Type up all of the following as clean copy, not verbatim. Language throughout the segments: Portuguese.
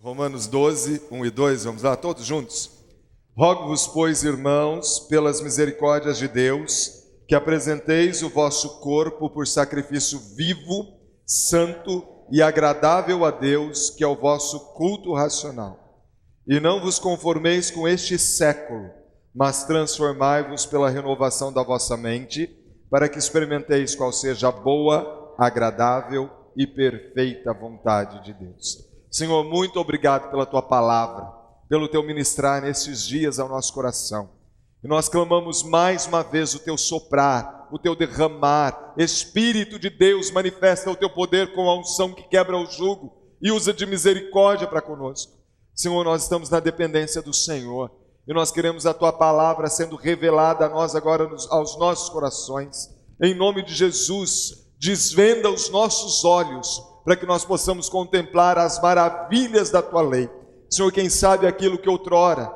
Romanos 12, 1 e 2, vamos lá, todos juntos? Rogo-vos, pois, irmãos, pelas misericórdias de Deus, que apresenteis o vosso corpo por sacrifício vivo, santo e agradável a Deus, que é o vosso culto racional. E não vos conformeis com este século, mas transformai-vos pela renovação da vossa mente, para que experimenteis qual seja a boa, agradável e perfeita vontade de Deus. Senhor, muito obrigado pela Tua palavra, pelo Teu ministrar nesses dias ao nosso coração. E nós clamamos mais uma vez o Teu soprar, o Teu derramar. Espírito de Deus, manifesta o Teu poder com a unção que quebra o jugo e usa de misericórdia para conosco. Senhor, nós estamos na dependência do Senhor e nós queremos a Tua palavra sendo revelada a nós agora aos nossos corações. Em nome de Jesus, desvenda os nossos olhos para que nós possamos contemplar as maravilhas da Tua lei. Senhor, quem sabe aquilo que outrora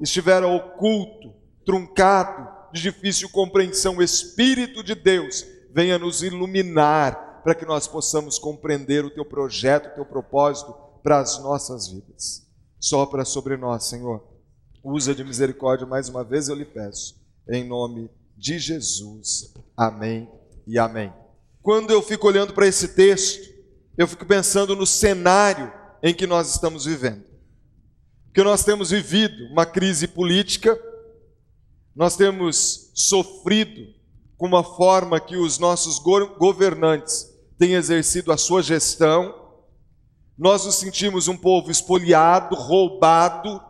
estivera oculto, truncado, de difícil compreensão, o Espírito de Deus venha nos iluminar para que nós possamos compreender o Teu projeto, o Teu propósito para as nossas vidas. Sopra sobre nós, Senhor. Usa de misericórdia mais uma vez, eu lhe peço. Em nome de Jesus. Amém e amém. Quando eu fico olhando para esse texto, eu fico pensando no cenário em que nós estamos vivendo. Porque nós temos vivido uma crise política, nós temos sofrido com uma forma que os nossos governantes têm exercido a sua gestão, nós nos sentimos um povo espoliado, roubado,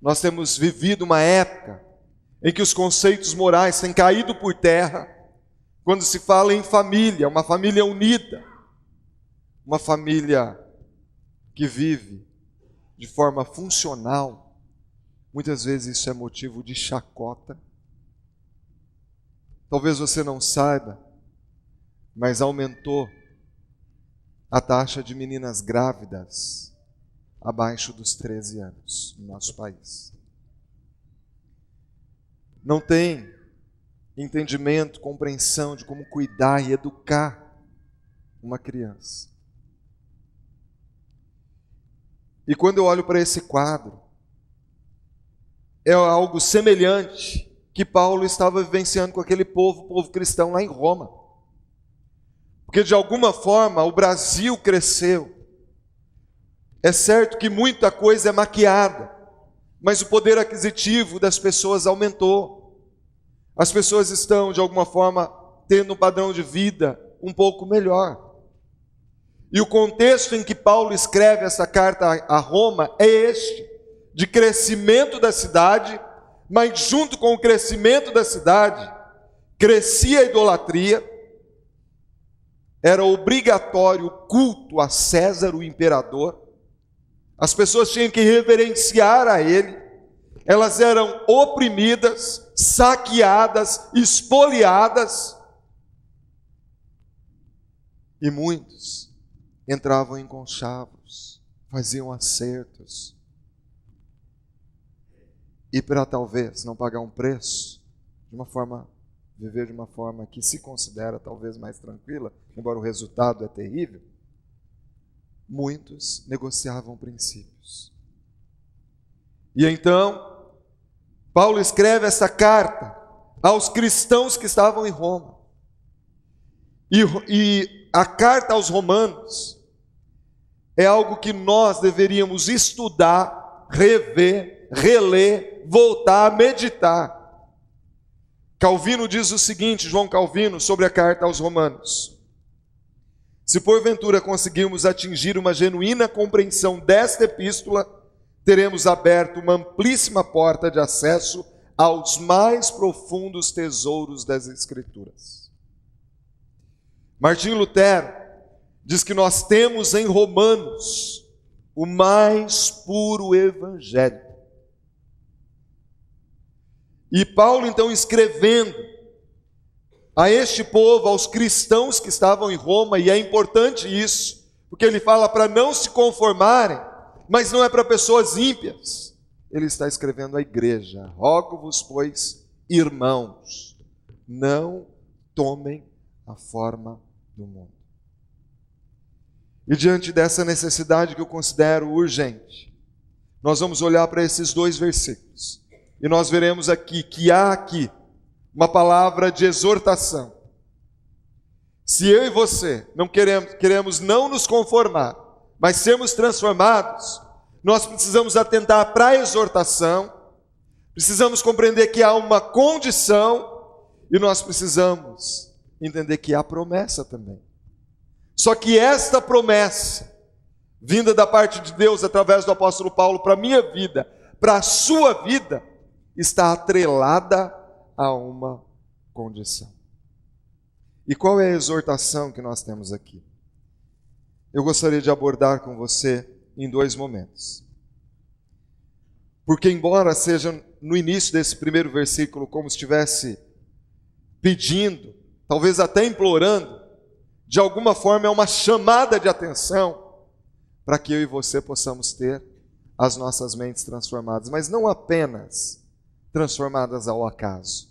nós temos vivido uma época em que os conceitos morais têm caído por terra, quando se fala em família, uma família unida, uma família que vive de forma funcional, muitas vezes isso é motivo de chacota. Talvez você não saiba, mas aumentou a taxa de meninas grávidas abaixo dos 13 anos no nosso país. Não tem entendimento, compreensão de como cuidar e educar uma criança. E quando eu olho para esse quadro, é algo semelhante que Paulo estava vivenciando com aquele povo cristão lá em Roma. Porque de alguma forma o Brasil cresceu. É certo que muita coisa é maquiada, mas o poder aquisitivo das pessoas aumentou. As pessoas estão, de alguma forma, tendo um padrão de vida um pouco melhor. E o contexto em que Paulo escreve essa carta a Roma é este, de crescimento da cidade, mas junto com o crescimento da cidade, crescia a idolatria, era obrigatório o culto a César, o imperador, as pessoas tinham que reverenciar a ele, elas eram oprimidas, saqueadas, espoliadas, e muitos entravam em conchavos, faziam acertos, e para talvez não pagar um preço, viver de uma forma que se considera talvez mais tranquila, embora o resultado é terrível, muitos negociavam princípios. E então, Paulo escreve essa carta aos cristãos que estavam em Roma. E a carta aos romanos é algo que nós deveríamos estudar, rever, reler, voltar a meditar. Calvino diz o seguinte, João Calvino, sobre a carta aos romanos: se porventura conseguirmos atingir uma genuína compreensão desta epístola, teremos aberto uma amplíssima porta de acesso aos mais profundos tesouros das Escrituras. Martinho Lutero diz que nós temos em Romanos o mais puro evangelho. E Paulo, então, escrevendo a este povo, aos cristãos que estavam em Roma, e é importante isso, porque ele fala para não se conformarem, mas não é para pessoas ímpias. Ele está escrevendo à igreja: rogo-vos, pois, irmãos, não tomem a forma do mundo. E diante dessa necessidade que eu considero urgente, nós vamos olhar para esses 2 versículos. E nós veremos aqui que há aqui uma palavra de exortação. Se eu e você não queremos não nos conformar, mas sermos transformados, nós precisamos atentar para a exortação, precisamos compreender que há uma condição e nós precisamos entender que há promessa também. Só que esta promessa, vinda da parte de Deus através do apóstolo Paulo para a minha vida, para a sua vida, está atrelada a uma condição. E qual é a exortação que nós temos aqui? Eu gostaria de abordar com você em 2 momentos. Porque embora seja no início desse primeiro versículo como se estivesse pedindo, talvez até implorando, de alguma forma é uma chamada de atenção para que eu e você possamos ter as nossas mentes transformadas, mas não apenas transformadas ao acaso,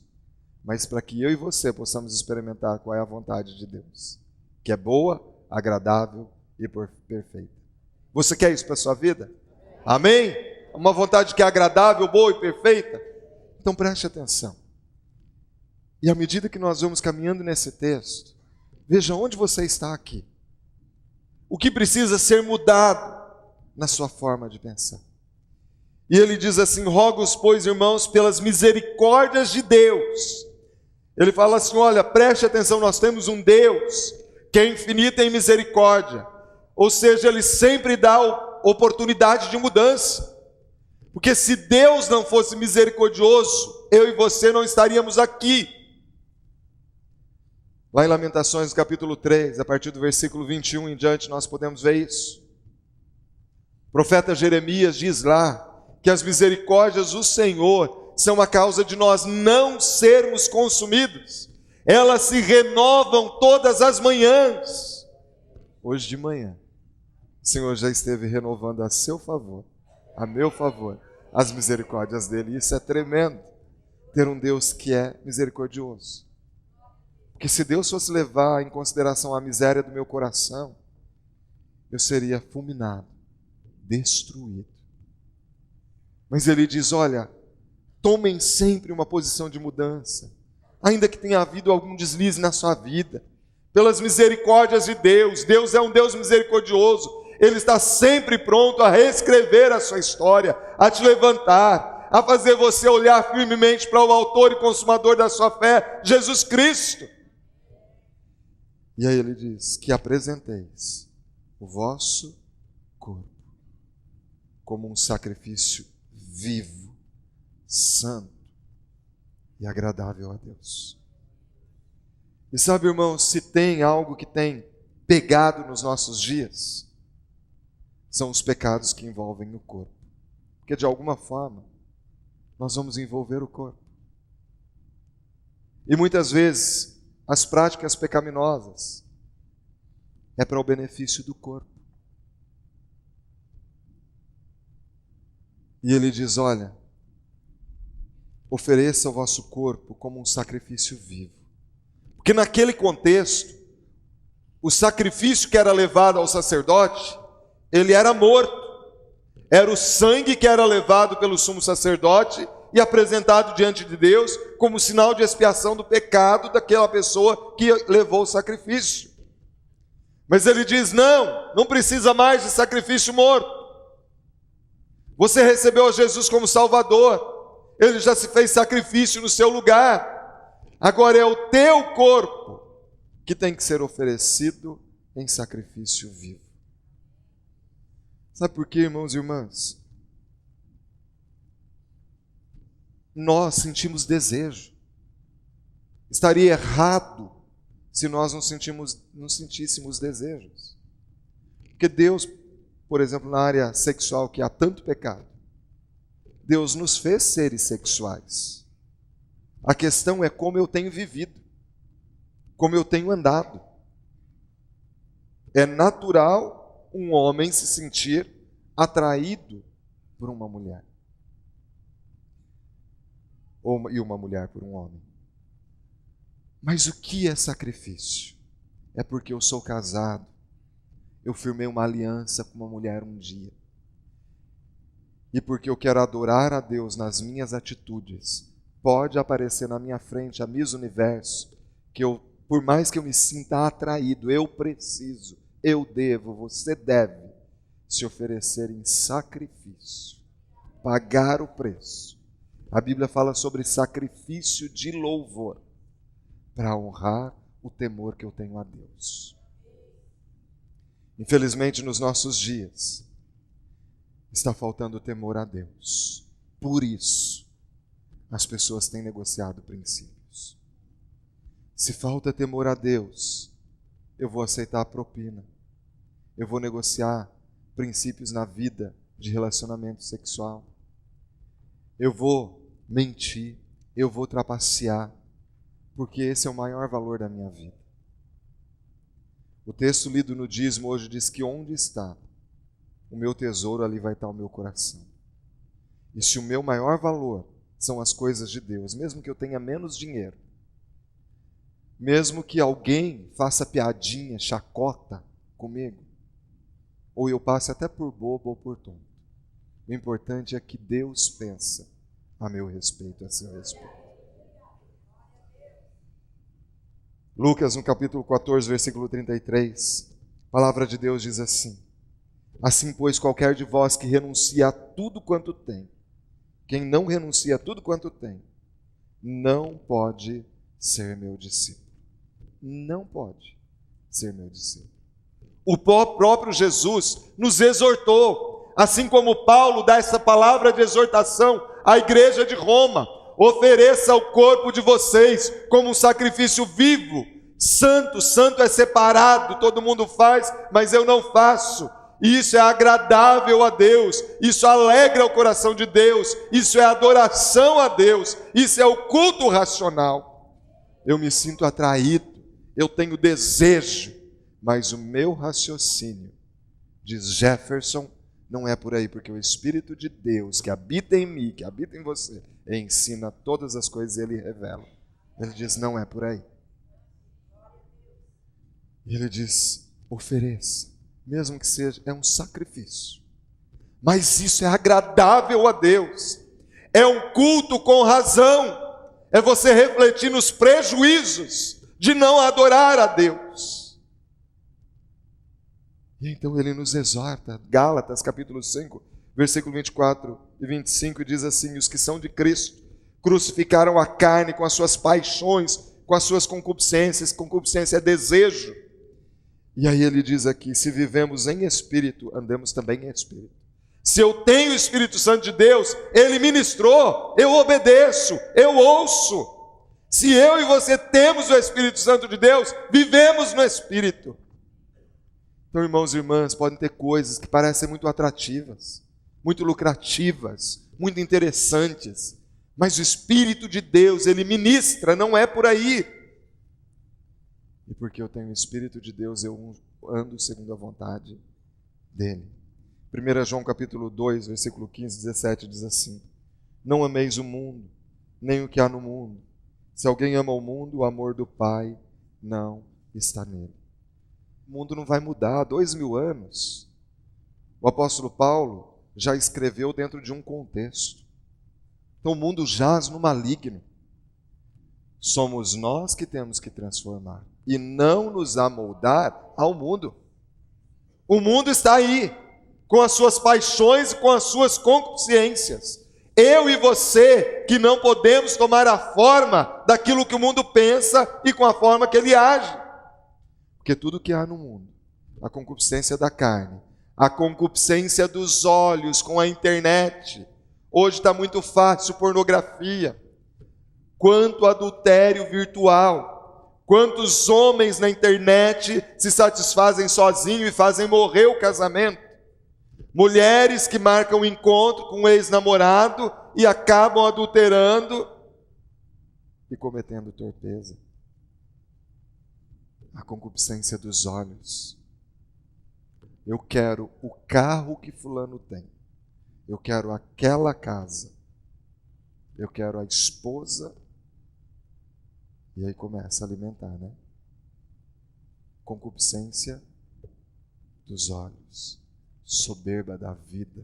mas para que eu e você possamos experimentar qual é a vontade de Deus, que é boa, agradável e perfeita. Você quer isso para a sua vida? Amém? Uma vontade que é agradável, boa e perfeita? Então preste atenção. E à medida que nós vamos caminhando nesse texto, veja onde você está aqui. O que precisa ser mudado na sua forma de pensar. E ele diz assim: rogo-os, pois, irmãos, pelas misericórdias de Deus. Ele fala assim: olha, preste atenção, nós temos um Deus que é infinito em misericórdia. Ou seja, Ele sempre dá oportunidade de mudança. Porque se Deus não fosse misericordioso, eu e você não estaríamos aqui. Lá em Lamentações, capítulo 3, a partir do versículo 21 em diante, nós podemos ver isso. O profeta Jeremias diz lá que as misericórdias do Senhor são a causa de nós não sermos consumidos. Elas se renovam todas as manhãs. Hoje de manhã, o Senhor já esteve renovando a seu favor, a meu favor, as misericórdias dele. E isso é tremendo, ter um Deus que é misericordioso. Porque se Deus fosse levar em consideração a miséria do meu coração, eu seria fulminado, destruído. Mas ele diz: olha, tomem sempre uma posição de mudança, ainda que tenha havido algum deslize na sua vida, pelas misericórdias de Deus. Deus é um Deus misericordioso, Ele está sempre pronto a reescrever a sua história, a te levantar, a fazer você olhar firmemente para o autor e consumador da sua fé, Jesus Cristo. E aí ele diz que apresenteis o vosso corpo como um sacrifício vivo, santo e agradável a Deus. E sabe, irmãos, se tem algo que tem pegado nos nossos dias, são os pecados que envolvem o corpo. Porque de alguma forma, nós vamos envolver o corpo. E muitas vezes, as práticas pecaminosas é para o benefício do corpo. E ele diz: olha, ofereça o vosso corpo como um sacrifício vivo. Porque naquele contexto, o sacrifício que era levado ao sacerdote, ele era morto. Era o sangue que era levado pelo sumo sacerdote e apresentado diante de Deus como sinal de expiação do pecado daquela pessoa que levou o sacrifício. Mas ele diz: não precisa mais de sacrifício morto. Você recebeu a Jesus como Salvador, Ele já se fez sacrifício no seu lugar. Agora é o teu corpo que tem que ser oferecido em sacrifício vivo. Sabe por quê, irmãos e irmãs? Nós sentimos desejo. Estaria errado se nós não sentíssemos desejos. Porque Deus, por exemplo, na área sexual, que há tanto pecado, Deus nos fez seres sexuais. A questão é como eu tenho vivido, como eu tenho andado. É natural um homem se sentir atraído por uma mulher. E uma mulher por um homem. Mas o que é sacrifício? É porque eu sou casado, eu firmei uma aliança com uma mulher um dia. E porque eu quero adorar a Deus nas minhas atitudes, pode aparecer na minha frente a Miss Universo, que eu, por mais que eu me sinta atraído, eu preciso, eu devo, você deve se oferecer em sacrifício, pagar o preço. A Bíblia fala sobre sacrifício de louvor, para honrar o temor que eu tenho a Deus. Infelizmente, nos nossos dias, está faltando temor a Deus. Por isso, as pessoas têm negociado princípios. Se falta temor a Deus, eu vou aceitar a propina. Eu vou negociar princípios na vida de relacionamento sexual. Eu vou mentir, eu vou trapacear, porque esse é o maior valor da minha vida. O texto lido no dízimo hoje diz que onde está o meu tesouro, ali vai estar o meu coração. E se o meu maior valor são as coisas de Deus, mesmo que eu tenha menos dinheiro, mesmo que alguém faça piadinha, chacota comigo, ou eu passe até por bobo ou por tonto, o importante é que Deus pensa a meu respeito, a seu respeito. Lucas, no capítulo 14, versículo 33, a palavra de Deus diz assim: assim, pois, qualquer de vós que renuncia a tudo quanto tem, quem não renuncia a tudo quanto tem, não pode ser meu discípulo. Não pode ser meu discípulo. O próprio Jesus nos exortou, assim como Paulo dá essa palavra de exortação à igreja de Roma: ofereça o corpo de vocês como um sacrifício vivo, santo. Santo é separado, todo mundo faz, mas eu não faço. Isso é agradável a Deus, isso alegra o coração de Deus, isso é adoração a Deus, isso é o culto racional. Eu me sinto atraído, eu tenho desejo, mas o meu raciocínio, diz Jefferson, não é por aí, porque o Espírito de Deus que habita em mim, que habita em você, ensina todas as coisas e Ele revela. Ele diz, não é por aí. Ele diz, ofereça, mesmo que seja, é um sacrifício. Mas isso é agradável a Deus. É um culto com razão. É você refletir nos prejuízos de não adorar a Deus. E então ele nos exorta, Gálatas capítulo 5, versículo 24 e 25, diz assim: os que são de Cristo crucificaram a carne com as suas paixões, com as suas concupiscências. Concupiscência é desejo. E aí ele diz aqui, se vivemos em espírito, andemos também em espírito. Se eu tenho o Espírito Santo de Deus, Ele ministrou, eu obedeço, eu ouço. Se eu e você temos o Espírito Santo de Deus, vivemos no Espírito. Então, irmãos e irmãs, podem ter coisas que parecem muito atrativas, muito lucrativas, muito interessantes, mas o Espírito de Deus, Ele ministra, não é por aí. E porque eu tenho o Espírito de Deus, eu ando segundo a vontade dEle. 1 João capítulo 2, versículo 15, 17, diz assim: não ameis o mundo, nem o que há no mundo. Se alguém ama o mundo, o amor do Pai não está nele. O mundo não vai mudar há 2000 anos. O apóstolo Paulo já escreveu dentro de um contexto. Então o mundo jaz no maligno. Somos nós que temos que transformar e não nos amoldar ao mundo. O mundo está aí, com as suas paixões e com as suas concupiscências. Eu e você que não podemos tomar a forma daquilo que o mundo pensa e com a forma que ele age. Porque tudo que há no mundo, a concupiscência da carne, a concupiscência dos olhos com a internet, hoje está muito fácil, pornografia, quanto adultério virtual, quantos homens na internet se satisfazem sozinhos e fazem morrer o casamento. Mulheres que marcam encontro com um ex-namorado e acabam adulterando e cometendo torpeza. A concupiscência dos olhos. Eu quero o carro que fulano tem. Eu quero aquela casa. Eu quero a esposa. E aí começa a alimentar, né? Concupiscência dos olhos, soberba da vida,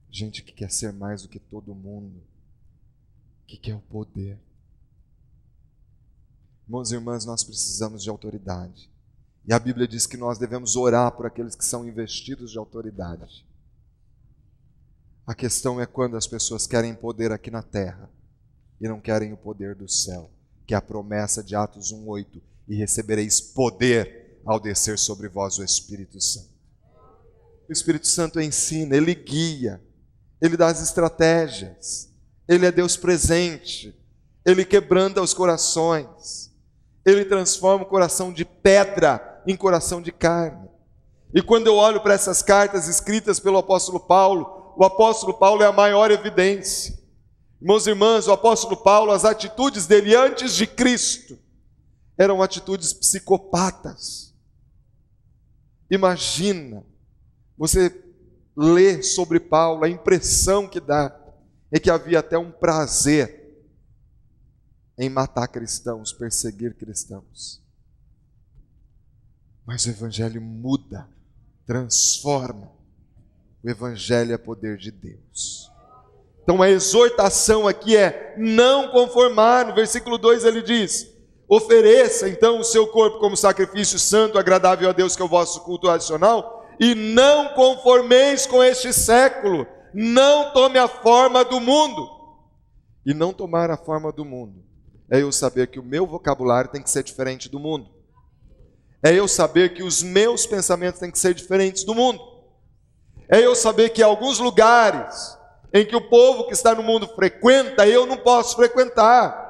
gente que quer ser mais do que todo mundo, que quer o poder. Irmãos e irmãs, nós precisamos de autoridade. E a Bíblia diz que nós devemos orar por aqueles que são investidos de autoridade. A questão é quando as pessoas querem poder aqui na terra e não querem o poder do céu, que é a promessa de Atos 1:8, e recebereis poder ao descer sobre vós o Espírito Santo. O Espírito Santo ensina, Ele guia, Ele dá as estratégias, Ele é Deus presente, Ele quebranta os corações, Ele transforma o coração de pedra em coração de carne. E quando eu olho para essas cartas escritas pelo apóstolo Paulo, o apóstolo Paulo é a maior evidência. Irmãos e irmãs, o apóstolo Paulo, as atitudes dele antes de Cristo eram atitudes psicopatas. Imagina, você lê sobre Paulo, a impressão que dá é que havia até um prazer em matar cristãos, perseguir cristãos. Mas o Evangelho muda, transforma. O Evangelho é poder de Deus. Então a exortação aqui é não conformar. No versículo 2 ele diz: ofereça então o seu corpo como sacrifício santo, agradável a Deus, que é o vosso culto racional, e não conformeis com este século, não tome a forma do mundo. E não tomar a forma do mundo é eu saber que o meu vocabulário tem que ser diferente do mundo. É eu saber que os meus pensamentos têm que ser diferentes do mundo. É eu saber que alguns lugares em que o povo que está no mundo frequenta, eu não posso frequentar.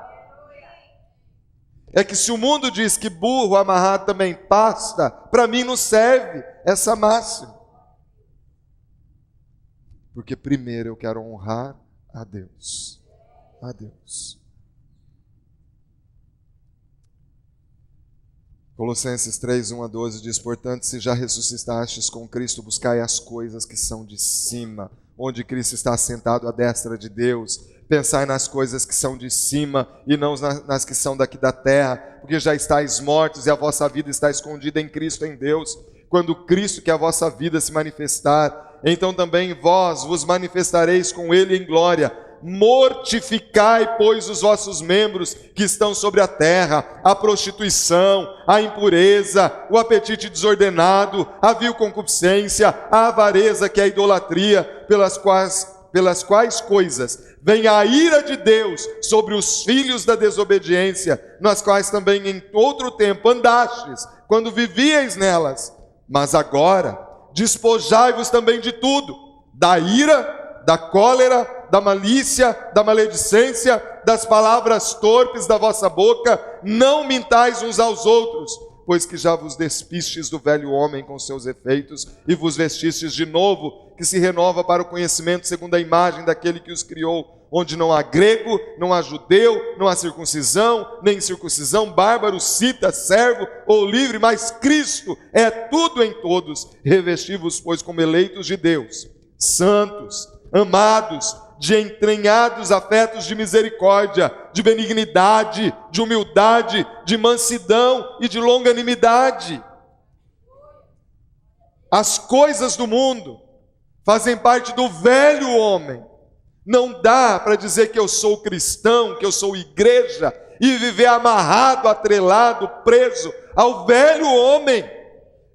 É que se o mundo diz que burro amarrado também pasta, para mim não serve essa máxima. Porque primeiro eu quero honrar a Deus. A Deus. Colossenses 3, 1-12 diz: portanto, se já ressuscitastes com Cristo, buscai as coisas que são de cima, onde Cristo está assentado à destra de Deus. Pensai nas coisas que são de cima e não nas que são daqui da terra, porque já estáis mortos e a vossa vida está escondida em Cristo, em Deus. Quando Cristo, que é a vossa vida, se manifestar, então também vós vos manifestareis com Ele em glória. Mortificai, pois, os vossos membros que estão sobre a terra, a prostituição, a impureza, o apetite desordenado, a vil concupiscência, a avareza, que é a idolatria, pelas quais coisas vem a ira de Deus sobre os filhos da desobediência, nas quais também em outro tempo andastes, quando vivíeis nelas. Mas agora despojai-vos também de tudo: da ira, da cólera, da malícia, da maledicência, das palavras torpes da vossa boca. Não mintais uns aos outros, pois que já vos despistes do velho homem com seus efeitos, e vos vestistes de novo, que se renova para o conhecimento segundo a imagem daquele que os criou, onde não há grego, não há judeu, não há circuncisão, nem incircuncisão, bárbaro, cita, servo ou livre, mas Cristo é tudo em todos. Revesti-vos, pois, como eleitos de Deus, santos, amados, de entranhados afetos de misericórdia, de benignidade, de humildade, de mansidão e de longanimidade. As coisas do mundo fazem parte do velho homem. Não dá para dizer que eu sou cristão, que eu sou igreja, e viver amarrado, atrelado, preso ao velho homem.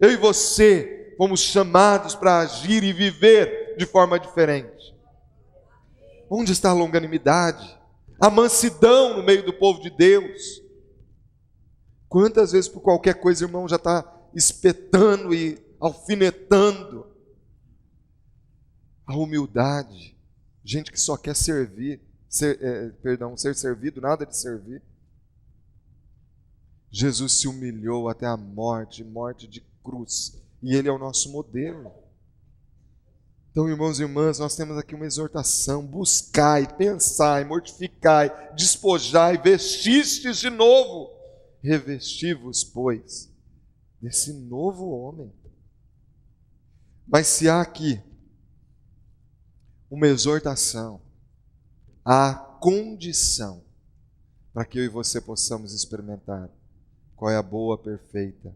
Eu e você fomos chamados para agir e viver de forma diferente. Onde está a longanimidade? A mansidão no meio do povo de Deus? Quantas vezes por qualquer coisa, irmão, já está espetando e alfinetando? A humildade. Gente que só quer servir, ser servido, nada de servir. Jesus se humilhou até a morte, morte de cruz. E Ele é o nosso modelo. Então, irmãos e irmãs, nós temos aqui uma exortação: buscai, pensai, mortificai, despojai, vestistes de novo. Revesti-vos, pois, desse novo homem. Mas se há aqui uma exortação, há condição para que eu e você possamos experimentar qual é a boa, perfeita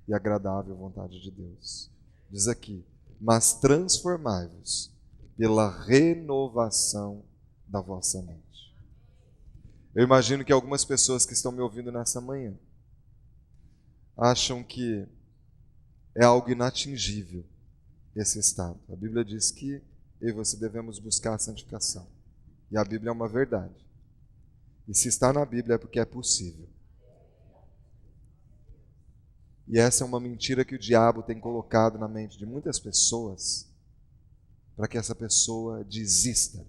e agradável vontade de Deus. diz aqui, mas transformai-vos pela renovação da vossa mente. Eu imagino que algumas pessoas que estão me ouvindo nessa manhã acham que é algo inatingível esse estado. A Bíblia diz que eu e você devemos buscar a santificação. E a Bíblia é uma verdade. E se está na Bíblia é porque é possível. E essa é uma mentira que o diabo tem colocado na mente de muitas pessoas para que essa pessoa desista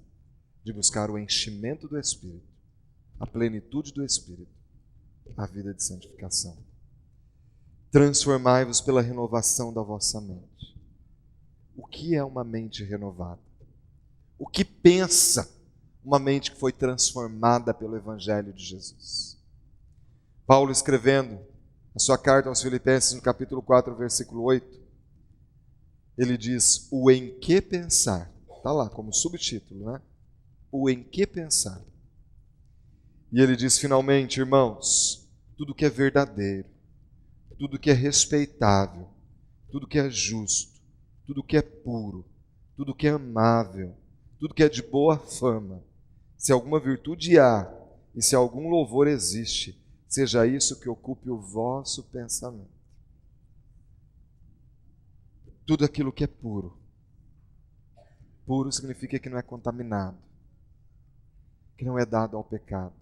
de buscar o enchimento do Espírito, a plenitude do Espírito, a vida de santificação. Transformai-vos pela renovação da vossa mente. O que é uma mente renovada? O que pensa uma mente que foi transformada pelo Evangelho de Jesus? Paulo, escrevendo a sua carta aos Filipenses, no capítulo 4, versículo 8, ele diz, o em que pensar. Está lá como subtítulo, né? O em que pensar. E ele diz, finalmente, irmãos, tudo que é verdadeiro, tudo que é respeitável, tudo que é justo, tudo que é puro, tudo que é amável, tudo que é de boa fama, se alguma virtude há e se algum louvor existe, seja isso que ocupe o vosso pensamento. Tudo aquilo que é puro. Puro significa que não é contaminado, que não é dado ao pecado.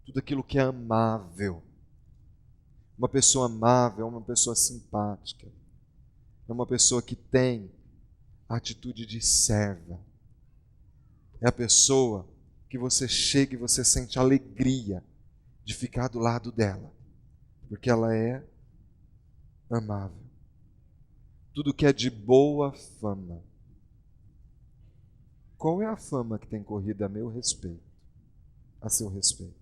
Tudo aquilo que é amável. Uma pessoa amável é uma pessoa simpática. É uma pessoa que tem a atitude de serva. É a pessoa que você chega e você sente alegria de ficar do lado dela, porque ela é amável. Tudo que é de boa fama. Qual é a fama que tem corrido a meu respeito, a seu respeito?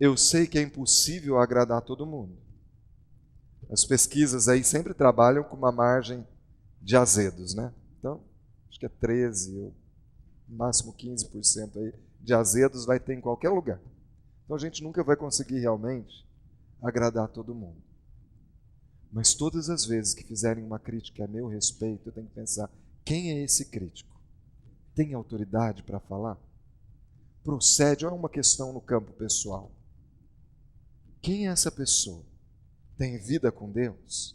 Eu sei que é impossível agradar todo mundo. As pesquisas aí sempre trabalham com uma margem de azedos, né? Então, acho que é 13 ou no máximo 15% aí de azedos vai ter em qualquer lugar. Então a gente nunca vai conseguir realmente agradar todo mundo. Mas todas as vezes que fizerem uma crítica a meu respeito, eu tenho que pensar, quem é esse crítico? Tem autoridade para falar? Procede ou é uma questão no campo pessoal? Quem é essa pessoa? Tem vida com Deus?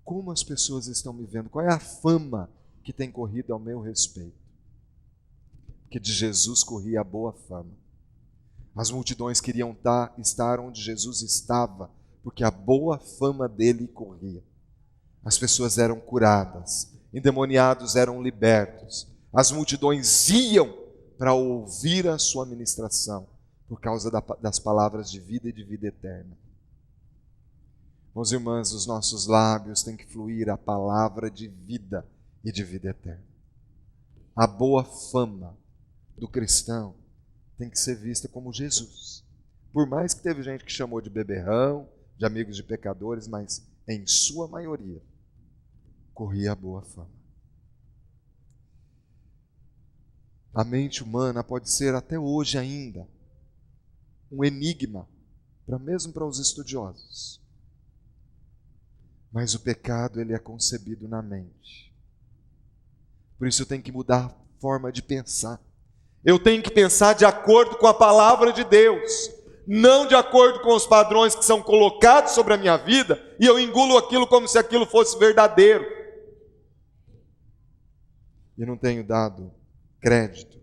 Como as pessoas estão me vendo? Qual é a fama que tem corrido ao meu respeito? Porque de Jesus corria a boa fama. As multidões queriam estar onde Jesus estava, porque a boa fama dele corria. As pessoas eram curadas, endemoniados eram libertos. As multidões iam para ouvir a sua ministração, por causa das palavras de vida e de vida eterna. Meus irmãos, os nossos lábios têm que fluir a palavra de vida e de vida eterna. A boa fama do cristão tem que ser vista como Jesus. Por mais que teve gente que chamou de beberrão, de amigos de pecadores, mas em sua maioria corria a boa fama. A mente humana pode ser até hoje ainda um enigma, mesmo para os estudiosos. Mas o pecado, ele é concebido na mente. Por isso eu tenho que mudar a forma de pensar. Eu tenho que pensar de acordo com a palavra de Deus, não de acordo com os padrões que são colocados sobre a minha vida, e eu engulo aquilo como se aquilo fosse verdadeiro. Eu não tenho dado crédito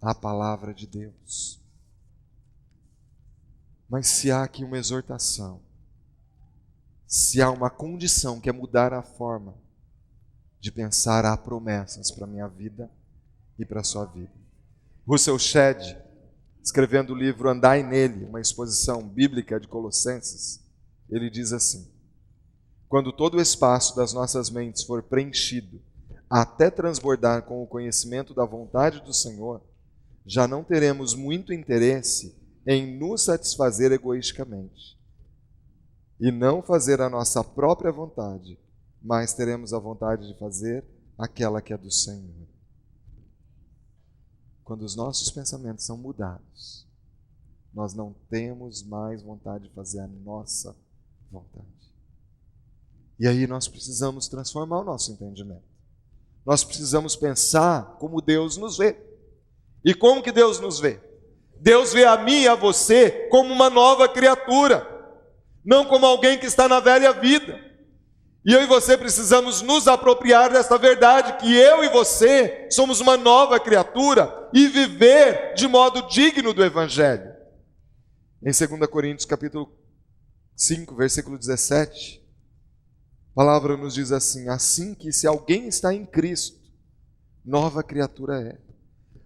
à palavra de Deus. Mas se há aqui uma exortação, se há uma condição que é mudar a forma de pensar, há promessas para a minha vida e para a sua vida. Russell Shedd, escrevendo o livro Andai Nele, uma exposição bíblica de Colossenses, ele diz assim: quando todo o espaço das nossas mentes for preenchido até transbordar com o conhecimento da vontade do Senhor, já não teremos muito interesse em nos satisfazer egoisticamente e não fazer a nossa própria vontade, mas teremos a vontade de fazer aquela que é do Senhor. Quando os nossos pensamentos são mudados, nós não temos mais vontade de fazer a nossa vontade. E aí nós precisamos transformar o nosso entendimento. Nós precisamos pensar como Deus nos vê. E como que Deus nos vê? Deus vê a mim e a você como uma nova criatura, não como alguém que está na velha vida. E eu e você precisamos nos apropriar desta verdade, que eu e você somos uma nova criatura e viver de modo digno do Evangelho. Em 2 Coríntios capítulo 5, versículo 17, a palavra nos diz assim: assim que se alguém está em Cristo, nova criatura é.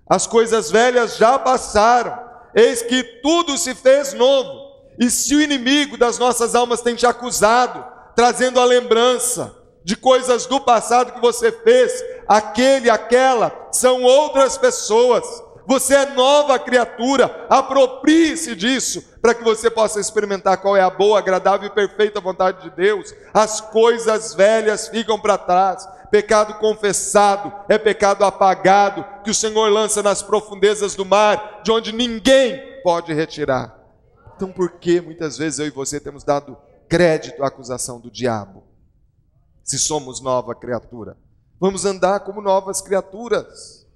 As coisas velhas já passaram, eis que tudo se fez novo. E se o inimigo das nossas almas tem te acusado, trazendo a lembrança de coisas do passado que você fez, aquele, aquela, são outras pessoas. Você é nova criatura, aproprie-se disso, para que você possa experimentar qual é a boa, agradável e perfeita vontade de Deus. As coisas velhas ficam para trás. Pecado confessado é pecado apagado, que o Senhor lança nas profundezas do mar, de onde ninguém pode retirar. Então por que muitas vezes eu e você temos dado crédito à acusação do diabo? Se somos nova criatura, vamos andar como novas criaturas.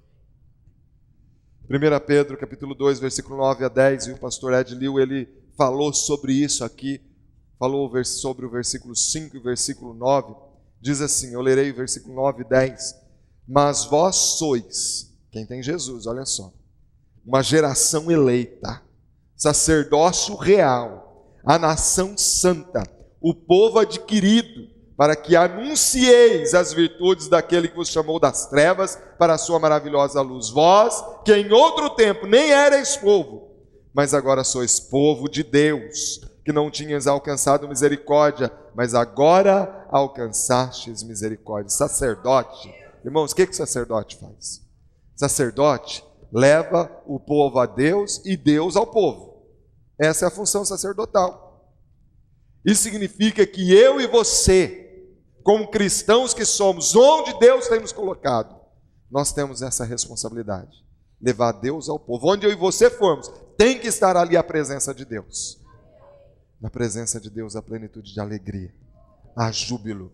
1 Pedro capítulo 2, versículo 9 a 10, e o pastor Ed Liu, ele falou sobre isso aqui, falou sobre o versículo 5 e o versículo 9, diz assim, eu lerei o versículo 9 e 10, mas vós sois, quem tem Jesus, olha só, uma geração eleita, sacerdócio real, a nação santa, o povo adquirido, para que anuncieis as virtudes daquele que vos chamou das trevas para a sua maravilhosa luz. Vós, que em outro tempo nem erais povo, mas agora sois povo de Deus, que não tinhas alcançado misericórdia, mas agora alcançastes misericórdia. Sacerdote, irmãos, o que o sacerdote faz? Sacerdote leva o povo a Deus e Deus ao povo. Essa é a função sacerdotal. Isso significa que eu e você, como cristãos que somos, onde Deus tem nos colocado, nós temos essa responsabilidade, levar Deus ao povo. Onde eu e você formos, tem que estar ali a presença de Deus. Na presença de Deus, a plenitude de alegria, a júbilo,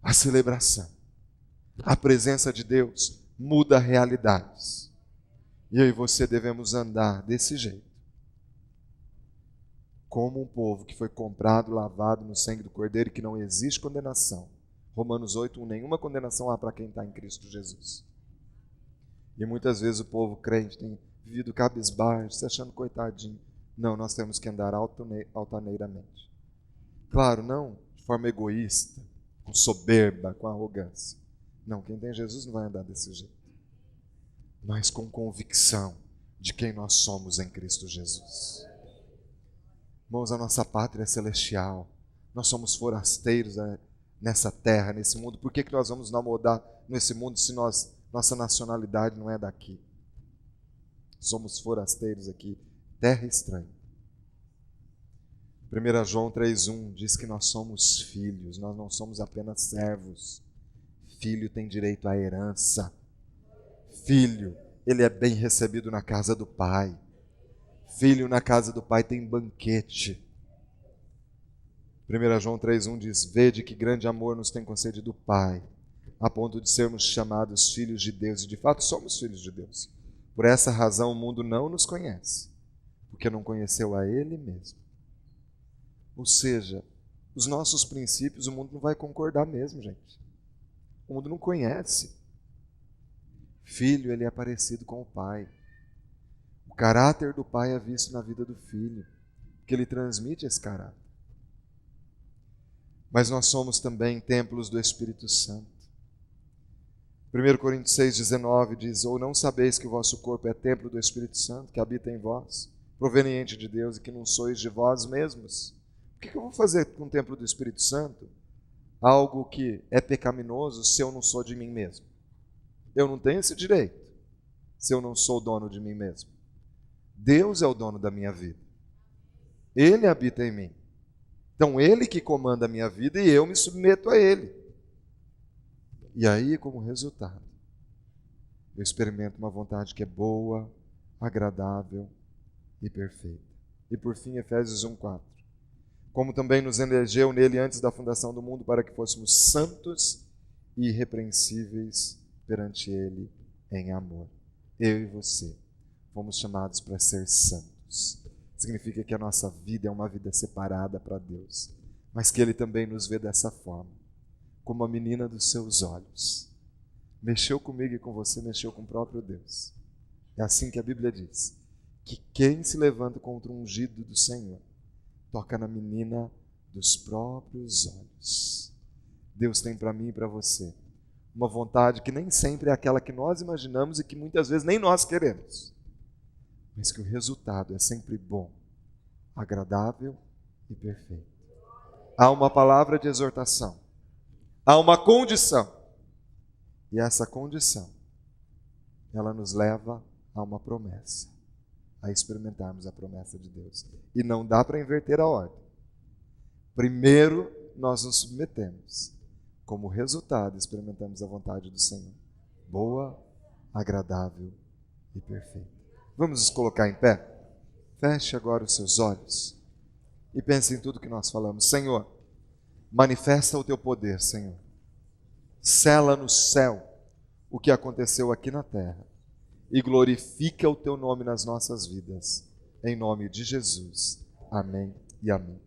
a celebração. A presença de Deus muda realidades. E eu e você devemos andar desse jeito. Como um povo que foi comprado, lavado no sangue do Cordeiro, e que não existe condenação. Romanos 8, nenhuma condenação há para quem está em Cristo Jesus. E muitas vezes o povo crente tem vivido cabisbaixo, se achando coitadinho. Não, nós temos que andar altaneiramente. Claro, não de forma egoísta, com soberba, com arrogância. Não, quem tem Jesus não vai andar desse jeito. Mas com convicção de quem nós somos em Cristo Jesus. Irmãos, a nossa pátria é celestial. Nós somos forasteiros nessa terra, nesse mundo. Por que nós vamos namorar nesse mundo se nossa nacionalidade não é daqui? Somos forasteiros aqui, terra estranha. 1 João 3,1 diz que nós somos filhos, nós não somos apenas servos. Filho tem direito à herança. Filho, ele é bem recebido na casa do Pai. Filho na casa do Pai tem banquete. 1 João 3,1 diz, vede que grande amor nos tem concedido o Pai, a ponto de sermos chamados filhos de Deus, e de fato somos filhos de Deus. Por essa razão o mundo não nos conhece, porque não conheceu a Ele mesmo. Ou seja, os nossos princípios o mundo não vai concordar mesmo, gente. O mundo não conhece. Filho, ele é parecido com o Pai. O caráter do Pai é visto na vida do Filho, que ele transmite esse caráter. Mas nós somos também templos do Espírito Santo. 1 Coríntios 6,19 diz, ou não sabeis que o vosso corpo é templo do Espírito Santo, que habita em vós, proveniente de Deus, e que não sois de vós mesmos? O que eu vou fazer com o templo do Espírito Santo? Algo que é pecaminoso se eu não sou de mim mesmo. Eu não tenho esse direito, se eu não sou dono de mim mesmo. Deus é o dono da minha vida. Ele habita em mim. Então, Ele que comanda a minha vida e eu me submeto a Ele. E aí, como resultado, eu experimento uma vontade que é boa, agradável e perfeita. E por fim, Efésios 1,4. como também nos elegeu nele antes da fundação do mundo para que fôssemos santos e irrepreensíveis perante ele em amor. Eu e você fomos chamados para ser santos. Significa que a nossa vida é uma vida separada para Deus, mas que ele também nos vê dessa forma, como a menina dos seus olhos. Mexeu comigo e com você, mexeu com o próprio Deus. É assim que a Bíblia diz, que quem se levanta contra o ungido do Senhor, toca na menina dos próprios olhos. Deus tem para mim e para você uma vontade que nem sempre é aquela que nós imaginamos e que muitas vezes nem nós queremos, mas que o resultado é sempre bom, agradável e perfeito. Há uma palavra de exortação, há uma condição, e essa condição, ela nos leva a uma promessa, a experimentarmos a promessa de Deus. E não dá para inverter a ordem. Primeiro nós nos submetemos, como resultado experimentamos a vontade do Senhor, boa, agradável e perfeita. Vamos nos colocar em pé? Feche agora os seus olhos e pense em tudo que nós falamos. Senhor, manifesta o teu poder, Senhor. Sela no céu o que aconteceu aqui na terra e glorifica o teu nome nas nossas vidas. Em nome de Jesus. Amém e amém.